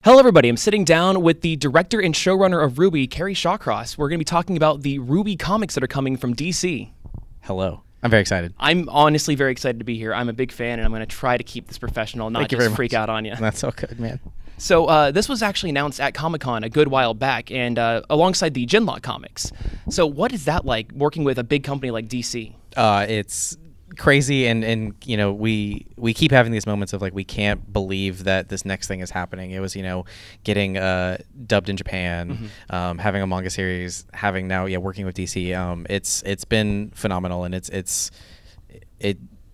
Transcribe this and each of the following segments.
Hello everybody, I'm sitting down with the director and showrunner of RWBY, Kerry Shawcross. We're going to be talking about the RWBY comics that are coming from DC. Hello. I'm very excited. I'm honestly very excited to be here. I'm a big fan, and I'm going to try to keep this professional, not just freak out on you. That's so good, man. So this was actually announced at Comic-Con a good while back, and alongside the Genlock comics. So what is that like, working with a big company like DC? It's crazy, and you know, we keep having these moments of like, we can't believe that this next thing is happening. It was, you know, getting dubbed in Japan, having a manga series, having now working with DC. It's been phenomenal, and it's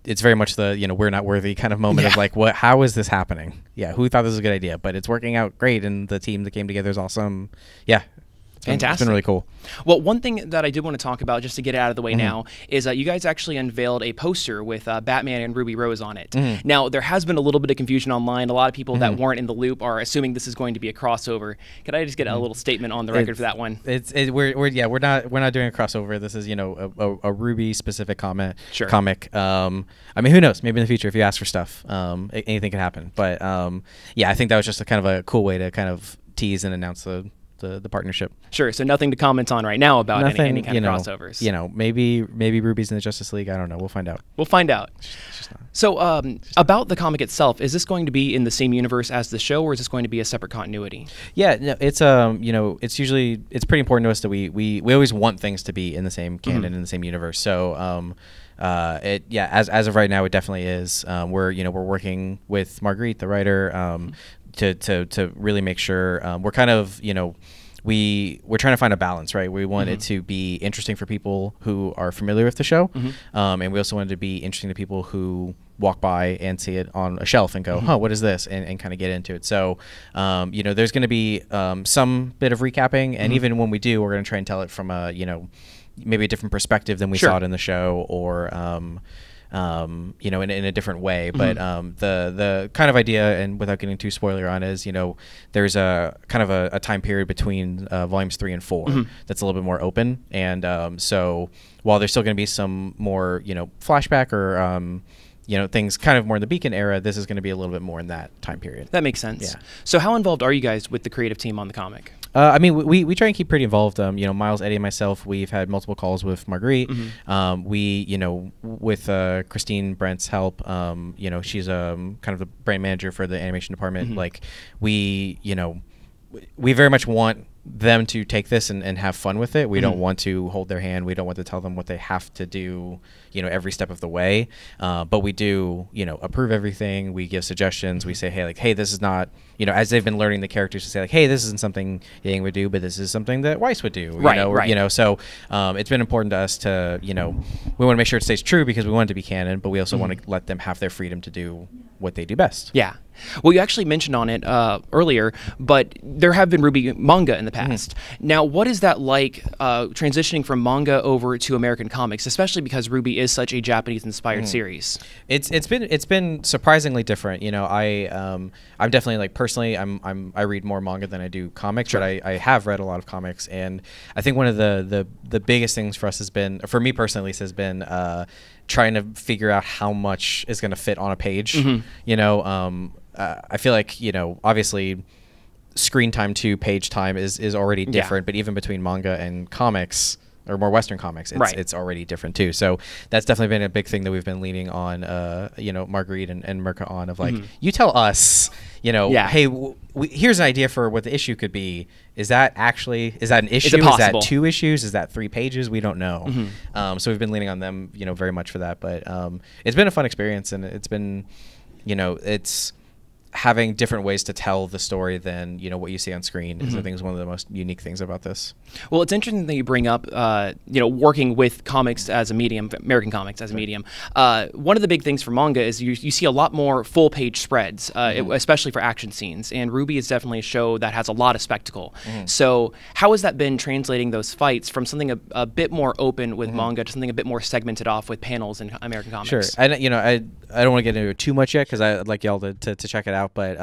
very much the, you know, we're not worthy kind of moment of like, how is this happening? Who thought this was a good idea? But it's working out great, and the team that came together is awesome. Fantastic. It's been really cool. Well, one thing that I did want to talk about, just to get it out of the way now, is you guys actually unveiled a poster with Batman and Ruby Rose on it. Now, there has been a little bit of confusion online. A lot of people that weren't in the loop are assuming this is going to be a crossover. Could I just get a little statement on the record for that one? We're not doing a crossover. This is, you know, a RWBY specific comic. I mean, who knows? Maybe in the future, if you ask for stuff, anything can happen. But I think that was just a kind of a cool way to kind of tease and announce the partnership. Sure. So nothing to comment on right now about any kind of crossovers. You know, maybe RWBY's in the Justice League. I don't know. We'll find out. We'll find out. So about the comic itself, is this going to be in the same universe as the show, or is this going to be a separate continuity? Yeah, no, it's you know, it's pretty important to us that we always want things to be in the same canon, in the same universe. So as of right now, it definitely is. We're working with Marguerite, the writer, to really make sure we're kind of, you know, we're trying to find a balance, right? We want it to be interesting for people who are familiar with the show, and we also want it to be interesting to people who walk by and see it on a shelf and go, "Huh, what is this?" and kind of get into it. So, you know, there's going to be some bit of recapping, and even when we do, we're going to try and tell it from a, you know, maybe a different perspective than we saw it in the show, or you know, in a different way. But the kind of idea, and without getting too spoiler on, is, you know, there's a kind of a time period between volumes 3 and 4 that's a little bit more open, and so while there's still going to be some more, you know, flashback or you know, things kind of more in the Beacon era, this is going to be a little bit more in that time period. That makes sense. Yeah. So how involved are you guys with the creative team on the comic? I mean, we try and keep pretty involved. You know, Miles, Eddie, and myself, we've had multiple calls with Marguerite. We, you know, with Christine Brent's help, you know, she's kind of the brand manager for the animation department. Like, we, you know, we very much want them to take this and have fun with it. We don't want to hold their hand. We don't want to tell them what they have to do, you know, every step of the way. But we do, you know, approve everything. We give suggestions. We say, hey, this is not, you know, as they've been learning the characters, to say like, hey, this isn't something Yang would do, but this is something that Weiss would do. You know, so it's been important to us to, you know, we want to make sure it stays true because we want it to be canon, but we also want to let them have their freedom to do what they do best. Yeah. Well, you actually mentioned on it earlier, but there have been RWBY manga in the past. Now, what is that like transitioning from manga over to American comics, especially because RWBY is such a Japanese-inspired series? It's been surprisingly different. You know, I'm definitely, like, personally, I read more manga than I do comics, but I have read a lot of comics, and I think one of the biggest things for us has been, for me personally at least, has been trying to figure out how much is going to fit on a page. You know, I feel like, you know, obviously screen time to page time is already different, but even between manga and comics, or more Western comics, it's already different too. So that's definitely been a big thing that we've been leaning on, you know, Marguerite and Mirka on, of like, you tell us, you know, hey, here's an idea for what the issue could be. Is that an issue? Is that 2 issues? Is that 3 pages? We don't know. So we've been leaning on them, you know, very much for that. But it's been a fun experience, and it's been, you know, it's having different ways to tell the story than, you know, what you see on screen is, I think, is one of the most unique things about this. Well, it's interesting that you bring up, you know, working with comics as a medium, American comics as a medium. One of the big things for manga is you see a lot more full-page spreads, especially for action scenes. And RWBY is definitely a show that has a lot of spectacle. So how has that been translating those fights from something a bit more open with manga to something a bit more segmented off with panels in American comics? Sure. You know, I don't want to get into it too much yet, because I'd like y'all to check it out. But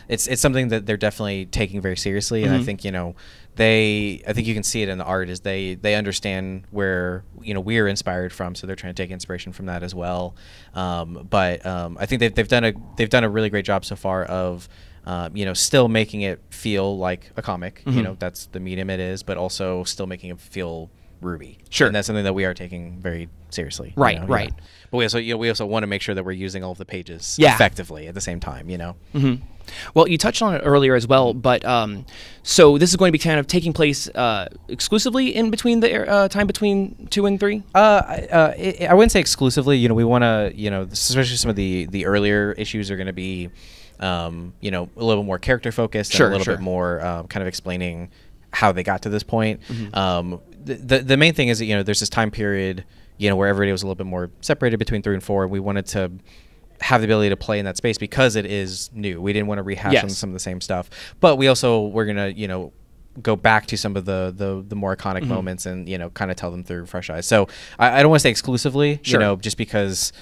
it's something that they're definitely taking very seriously, and I think, you know, I think you can see it in the art, is they understand where, you know, we're inspired from, so they're trying to take inspiration from that as well. But I think they've done a really great job so far of still making it feel like a comic. That's the medium it is, but also still making it feel RWBY. Sure. And that's something that we are taking very seriously. Right. Right. Yeah. But we also want to make sure that we're using all of the pages effectively at the same time. Well, you touched on it earlier as well, but so this is going to be kind of taking place exclusively in between the time between 2 and 3. I wouldn't say exclusively. We want to, especially some of the earlier issues are going to be, a little more character focused, and a little bit more kind of explaining how they got to this point. The main thing is that there's this time period, where everybody was a little bit more separated between 3 and 4. And we wanted to have the ability to play in that space because it is new. We didn't want to rehash some of the same stuff, but we also were gonna go back to some of the more iconic moments and kind of tell them through fresh eyes. So I don't want to say exclusively, just because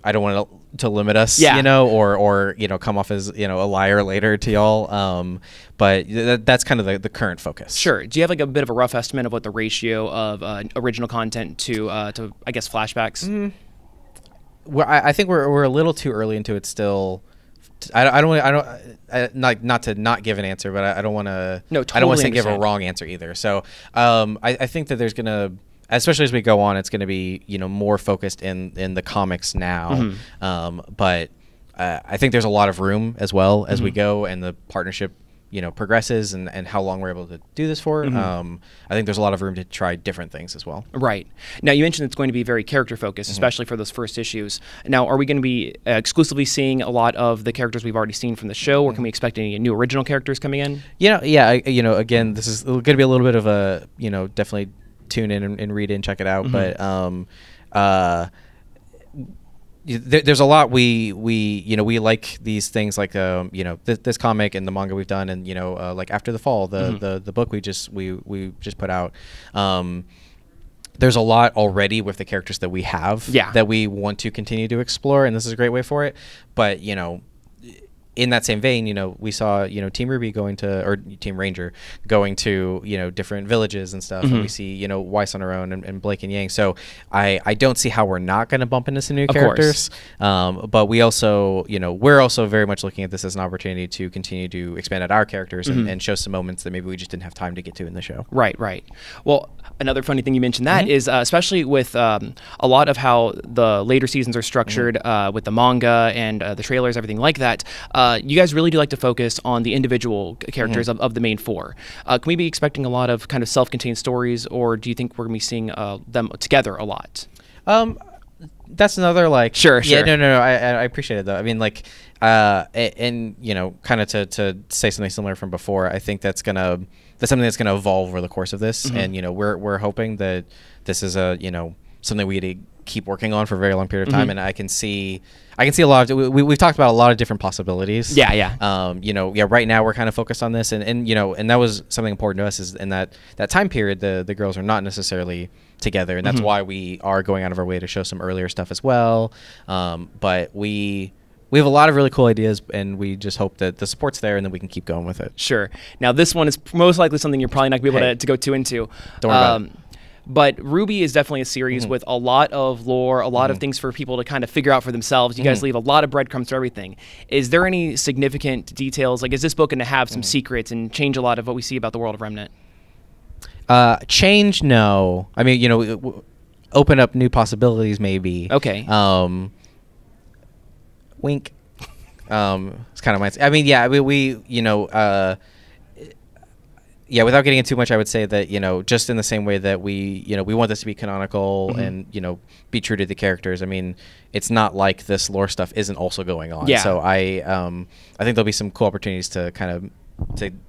I don't want to limit us, or come off as a liar later to y'all. But that's kind of the current focus. Sure. Do you have like a bit of a rough estimate of what the ratio of original content to I guess flashbacks? Well, I think we're a little too early into it still. Not to not give an answer, but I don't want to. No, totally. I don't want to give a wrong answer either. So I think that there's gonna, especially as we go on, it's gonna be more focused in the comics now. But I think there's a lot of room as well as we go and the partnership progresses and how long we're able to do this for. I think there's a lot of room to try different things as well. Right. Now, you mentioned it's going to be very character focused, especially for those first issues. Now, are we going to be exclusively seeing a lot of the characters we've already seen from the show, or can we expect any new original characters coming in? Again, this is going to be a little bit of a, definitely tune in and read in, check it out. But there's a lot we like these things like this comic and the manga we've done, and like After the Fall, the book we just put out. There's a lot already with the characters that we have that we want to continue to explore, and this is a great way for it. But in that same vein, we saw, Team RWBY going to, or Team Ranger going to, different villages and stuff. And we see, Weiss on her own and Blake and Yang. So I don't see how we're not going to bump into some new characters. But we also, we're also very much looking at this as an opportunity to continue to expand out our characters and show some moments that maybe we just didn't have time to get to in the show. Right. Well, another funny thing you mentioned that is especially with a lot of how the later seasons are structured with the manga and the trailers, everything like that. You guys really do like to focus on the individual characters of the main 4. Can we be expecting a lot of kind of self-contained stories, or do you think we're going to be seeing them together a lot? That's another Sure. Yeah, no. I appreciate it though. I mean, and kind of to say something similar from before. I think that's something that's gonna evolve over the course of this, and we're hoping that this is something we keep working on for a very long period of time, and I can see a lot of we've talked about a lot of different possibilities. Right now we're kind of focused on this, and that was something important to us, is in that time period the girls are not necessarily together, and that's why we are going out of our way to show some earlier stuff as well. But we have a lot of really cool ideas, and we just hope that the support's there and then we can keep going with it. Sure. Now this one is most likely something you're probably not going to be able to go too into. Don't worry about it. But RWBY is definitely a series with a lot of lore, a lot of things for people to kind of figure out for themselves. You guys leave a lot of breadcrumbs for everything. Is there any significant details? Like, is this book going to have some secrets and change a lot of what we see about the world of Remnant? Change, no. I mean, open up new possibilities, maybe. Okay. Wink. It's kind of my. I mean, yeah. Without getting into too much, I would say that, just in the same way that we want this to be canonical and, be true to the characters. I mean, it's not like this lore stuff isn't also going on. Yeah. So I think there'll be some cool opportunities to kind of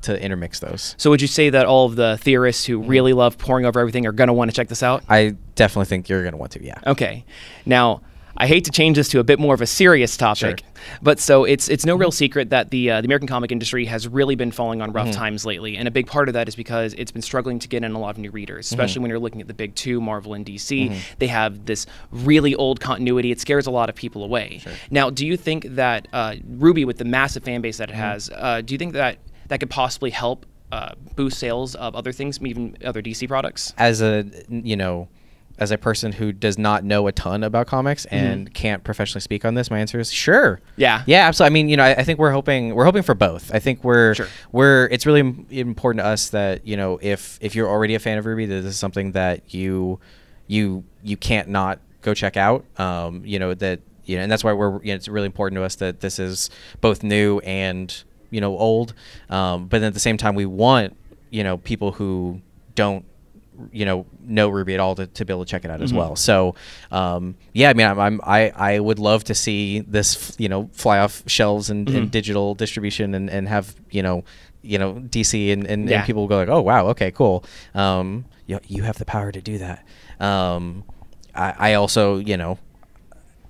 to intermix those. So would you say that all of the theorists who really love poring over everything are going to want to check this out? I definitely think you're going to want to, yeah. Okay. Now, I hate to change this to a bit more of a serious topic, but so it's no real secret that the American comic industry has really been falling on rough times lately, and a big part of that is because it's been struggling to get in a lot of new readers, especially when you're looking at the big 2, Marvel and DC. They have this really old continuity. It scares a lot of people away. Now, do you think that RWBY, with the massive fan base that it has, do you think that could possibly help boost sales of other things, even other DC products? As a, as a person who does not know a ton about comics and can't professionally speak on this, my answer is sure. Yeah. Yeah, absolutely. I mean, you know, I think we're hoping for both. I think it's really important to us that, you know, if you're already a fan of RWBY, that this is something that you can't not go check out. You know, that, you know, and that's why it's really important to us that this is both new and, you know, old. But then at the same time, we want, you know, people who don't, you know RWBY at all to be able to check it out as well. So yeah, I mean, I would love to see this, you know, fly off shelves and digital distribution and have, you know DC and people will go like, oh wow, okay, cool. You have the power to do that. I also, you know,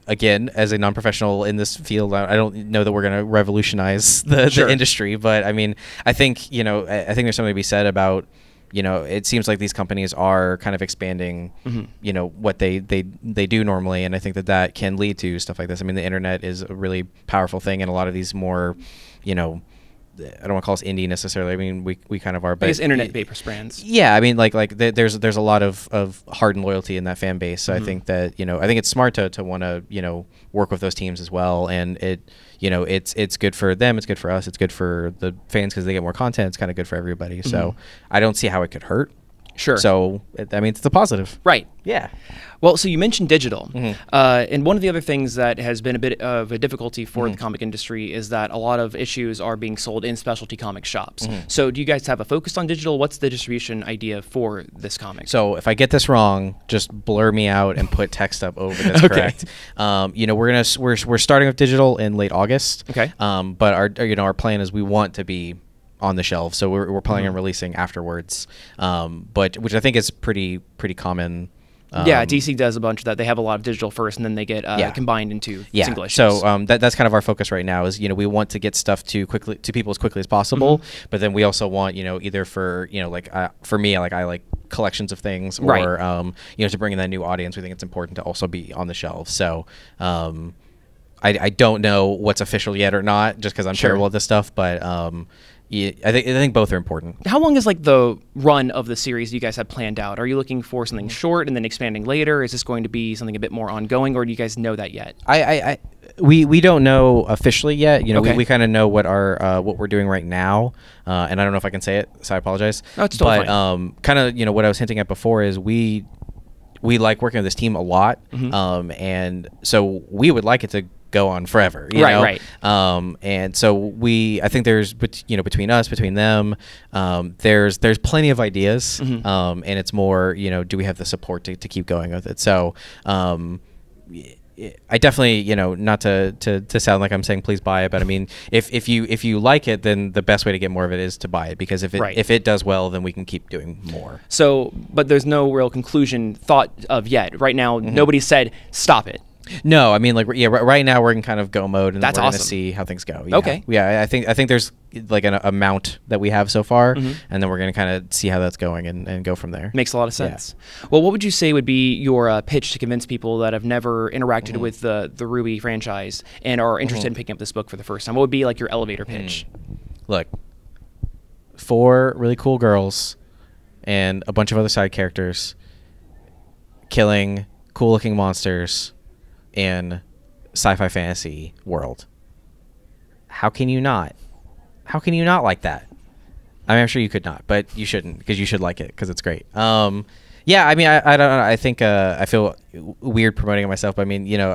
again, as a non-professional in this field, I don't know that we're going to revolutionize the industry, but I mean, I think, you know, I think there's something to be said about, you know, it seems like these companies are kind of expanding, you know, what they do normally, and I think that can lead to stuff like this. I mean, the internet is a really powerful thing, and a lot of these more, you know, I don't want to call us indie necessarily. I mean, we kind of are, but I guess internet-based brands. Yeah, I mean, like there's a lot of heart and loyalty in that fan base. So I think that, you know, I think it's smart to want to, you know, work with those teams as well, and it, you know, it's good for them, it's good for us, it's good for the fans because they get more content. It's kind of good for everybody. So I don't see how it could hurt. Sure. So I mean, it's a positive. Right. Yeah. Well, so you mentioned digital, and one of the other things that has been a bit of a difficulty for the comic industry is that a lot of issues are being sold in specialty comic shops. So do you guys have a focus on digital? What's the distribution idea for this comic? So if I get this wrong, just blur me out and put text up over this. Correct. You know, we're starting with digital in late August. Okay. But our plan is we want to be on the shelf, so we're planning on releasing afterwards. But which I think is pretty common. Yeah, DC does a bunch of that. They have a lot of digital first, and then they get combined into single issues. So that's kind of our focus right now. Is, you know, we want to get stuff to people as quickly as possible, but then we also want, you know, either for, you know, like for me, like I like collections of things, or you know, to bring in that new audience, we think it's important to also be on the shelf. So I don't know what's official yet or not, just because I'm terrible at this stuff, but yeah, I think both are important. How long is like the run of the series you guys have planned out? Are you looking for something short and then expanding later? Is this going to be something a bit more ongoing, or do you guys know that yet? We don't know officially yet. You know, we kind of know what we're doing right now, and I don't know if I can say it, so I apologize. No, it's totally fine. Kind of, you know, what I was hinting at before is we like working with this team a lot, and so we would like it to go on forever, you know? Right. And so I think there's, you know, between us, between them, there's plenty of ideas, and it's more, you know, do we have the support to keep going with it? So, I definitely, you know, not to sound like I'm saying please buy it, but I mean, if you like it, then the best way to get more of it is to buy it, because if it does well, then we can keep doing more. So, but there's no real conclusion thought of yet. Right now, nobody said stop it. No, I mean, like, yeah, right now we're in kind of go mode, and that's we're awesome. Gonna see how things go. Yeah. Okay. Yeah, I think there's like an amount that we have so far, and then we're gonna kind of see how that's going and go from there. Makes a lot of sense. Yeah. Well, what would you say would be your pitch to convince people that have never interacted with the RWBY franchise and are interested in picking up this book for the first time? What would be like your elevator pitch? Look, 4 really cool girls and a bunch of other side characters killing cool-looking monsters in sci-fi fantasy world. How can you not? How can you not like that? I mean, I'm sure you could not, but you shouldn't, because you should like it, because it's great. Yeah, I mean, I don't know. I think I feel weird promoting it myself, but I mean, you know,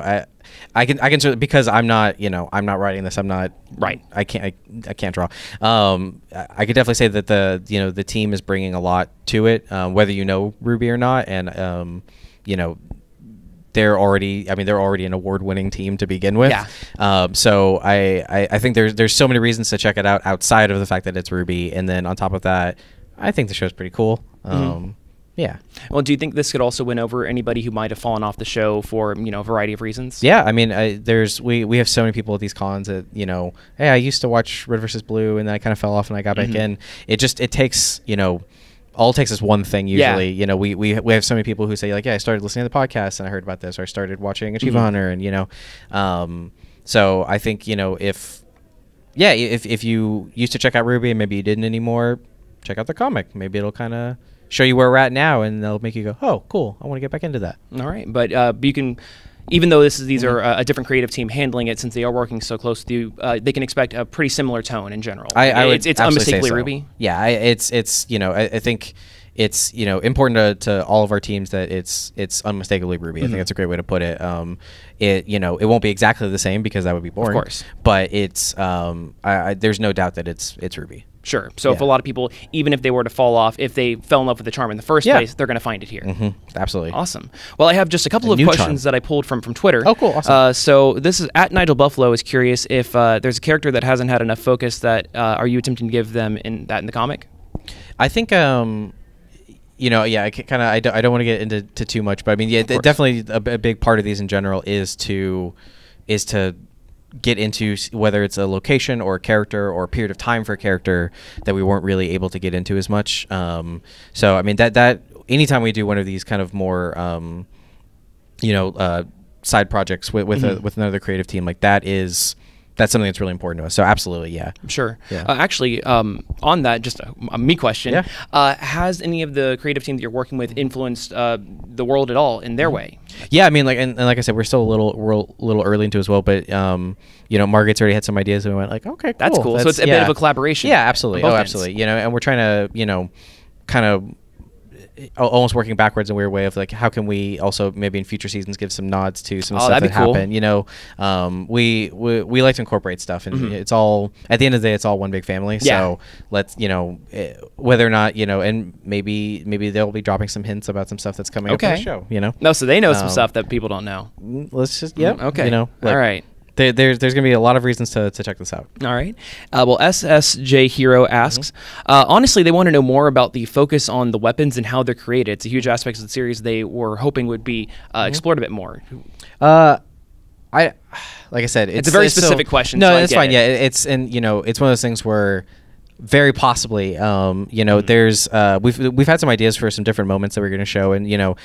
I can certainly, because I'm not, you know, I'm not writing this. I'm not I can't draw. I could definitely say that the team is bringing a lot to it, whether you know RWBY or not, and you know, they're already an award-winning team to begin with. Yeah. So I think there's so many reasons to check it out outside of the fact that it's RWBY, and then on top of that, I think the show's pretty cool. Yeah. Well, do you think this could also win over anybody who might have fallen off the show for, you know, a variety of reasons? Yeah, I mean, we have so many people at these cons that, you know, hey, I used to watch Red vs. Blue, and then I kind of fell off and I got back in. It takes, you know, all it takes is one thing usually. Yeah. You know, we have so many people who say like, yeah, I started listening to the podcast and I heard about this, or I started watching Achievement Hunter, and you know, so I think, you know, if you used to check out RWBY and maybe you didn't anymore, check out the comic. Maybe it'll kind of show you where we're at now, and they'll make you go, oh, cool, I want to get back into that. All right, but you can, even though these are a different creative team handling it, since they are working so close with you, they can expect a pretty similar tone in general. It's unmistakably RWBY. Yeah, it's you know, I think it's, you know, important to all of our teams that it's unmistakably RWBY. I think that's a great way to put it. You know, it won't be exactly the same because that would be boring. Of course. But it's there's no doubt that it's RWBY. Sure. So if a lot of people, even if they were to fall off, if they fell in love with the charm in the first place, they're going to find it here. Absolutely. Awesome. Well, I have just a couple of questions that I pulled from Twitter. Oh, cool. Awesome. So this is at Nigel Buffalo is curious if there's a character that hasn't had enough focus that are you attempting to give them in the comic? I think you know, yeah, I don't want to get into too much, but I mean, yeah, definitely a big part of these in general is to get into whether it's a location or a character or a period of time for a character that we weren't really able to get into as much. So I mean that anytime we do one of these kind of more you know, side projects with another creative team, like that's something that's really important to us. So absolutely, yeah. Sure. Yeah. Actually, on that, just a me question. Yeah. Has any of the creative team that you're working with influenced the world at all in their way? Yeah, I mean, like, and like I said, we're still a little early into it as well. But you know, Margaret's already had some ideas, and we went like, okay, cool. That's cool. So it's a bit of a collaboration. Yeah, absolutely. Oh, absolutely. You know, and we're trying to, you know, kind of almost working backwards in a weird way of like, how can we also maybe in future seasons give some nods to some stuff that happened. You know, we like to incorporate stuff, and it's all, at the end of the day, it's all one big family. So let's, you know, whether or not, you know, and maybe they'll be dropping some hints about some stuff that's coming up in the show, you know. No, so they know some stuff that people don't know. Let's just okay, you know, like, all right. There's going to be a lot of reasons to check this out. All right. Well, SSJ Hero asks, honestly, they want to know more about the focus on the weapons and how they're created. It's a huge aspect of the series they were hoping would be explored a bit more. Like I said, it's a very specific question. No, so that's fine. Yeah, and you know, it's one of those things where very possibly, you know, there's we've had some ideas for some different moments that we're going to show, and you know,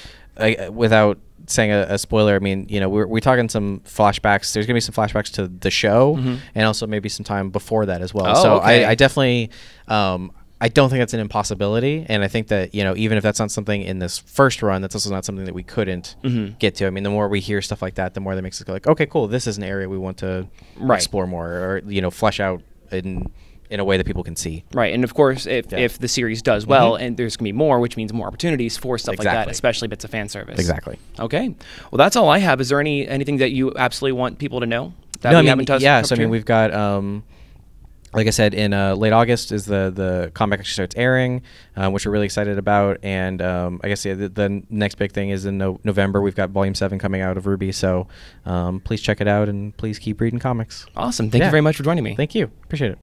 without saying a spoiler, I mean, you know, we're talking some flashbacks. There's gonna be some flashbacks to the show, and also maybe some time before that as well. So I definitely, I don't think that's an impossibility, and I think that, you know, even if that's not something in this first run, that's also not something that we couldn't get to. I mean, the more we hear stuff like that, the more that makes us go like, okay, cool, this is an area we want to explore more, or you know, flesh out in a way that people can see. Right, and of course, if the series does well, and there's going to be more, which means more opportunities for stuff like that, especially bits of fan service. Exactly. Okay. Well, that's all I have. Is there anything that you absolutely want people to know that we haven't touched? Yeah, so I mean, we've got, like I said, in late August is the comic actually starts airing, which we're really excited about. And I guess the next big thing is in November. We've got Volume 7 coming out of RWBY. So please check it out, and please keep reading comics. Awesome. Thank you very much for joining me. Thank you. Appreciate it.